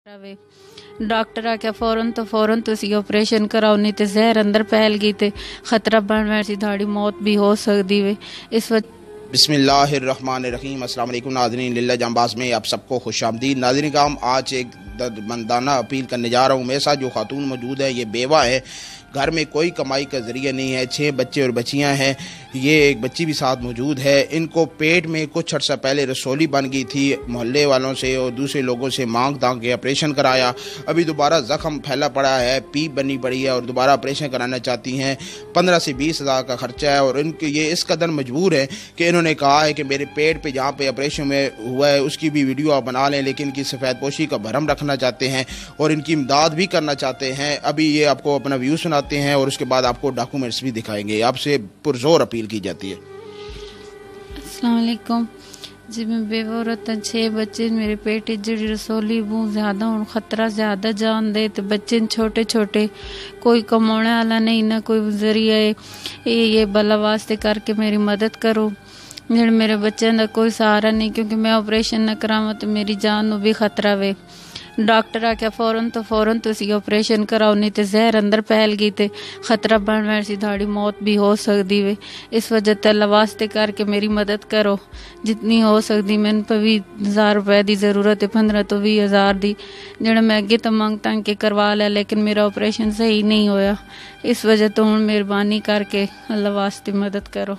वे doctor आख्या फौरन तुसी ऑपरेशन कराओ, नहीं तो जहर अंदर फैल गई तो खतरा बन वैसी थाड़ी मौत भी हो सकती है। इस वजह बिस्मिल्लाहिर्रहमानिर्रहीम। अस्सलाम वालेकुम नाज़रीन, लिल्ला जांबाज में आप सबको खुशामदीद। नाज़रीन काम आज एक दर्दमंदाना अपील करने जा रहा हूँ। मेरे साथ जो खातून मौजूद है ये बेवा है, घर में कोई कमाई का ज़रिया नहीं है, 6 बच्चे और बच्चियां हैं, ये एक बच्ची भी साथ मौजूद है। इनको पेट में कुछ अर्सा पहले रसोली बन गई थी, मोहल्ले वालों से और दूसरे लोगों से मांग दांग के ऑपरेशन कराया। अभी दोबारा ज़ख्म फैला पड़ा है, पीप बनी पड़ी है और दोबारा ऑपरेशन कराना चाहती हैं। 15 से 20 हज़ार का खर्चा है और इनके ये इस कदर मजबूर है कि इन्होंने कहा है कि मेरे पेट पे जहाँ पे ऑपरेशन में हुआ है उसकी भी वीडियो आप बना लें, लेकिन इनकी सफ़ेद पोशी का भरम रखना चाहते हैं और इनकी इमदाद भी करना चाहते हैं। अभी ये आपको अपना व्यू सुनाते हैं और उसके बाद आपको डॉक्यूमेंट्स भी दिखाएंगे। आपसे पुरजोर अपील की जाती है। अस्सलाम वालेकुम जी, मैं बेवा औरत 6 बच्चे, मेरे पेट जड़ी रसोली बहुत ज़्यादा हूँ, खतरा ज़्यादा जान दे तो बच्चे छोटे छोटे, कोई कमाने वाला नहीं ना कोई जरिया है। ये भला वास्ते करके मेरी मदद करो। जेड़े मेरे बच्चों का कोई सहारा नहीं, क्योंकि मैं ऑपरेशन न करावा तो मेरी जान नू भी खतरा वे। डॉक्टर आख्या फौरन तुसी ऑपरेशन कराओ, नहीं तो जहर अंदर फैल गई तो खतरा बन वैसी थाड़ी मौत भी हो सकती है। इस वजह ते अल्लाह वास्ते करके मेरी मदद करो जितनी हो सकती। मैंने पर 20,000 रुपए की ज़रूरत है, 15 तो 20,000 दी, जेड़ा मैं अगे तो मंग तंग के करवा लिया, लेकिन मेरा ऑपरेशन सही नहीं होया। इस वजह तो हुण मेहरबानी करके अल्लाह वास्ते मदद करो।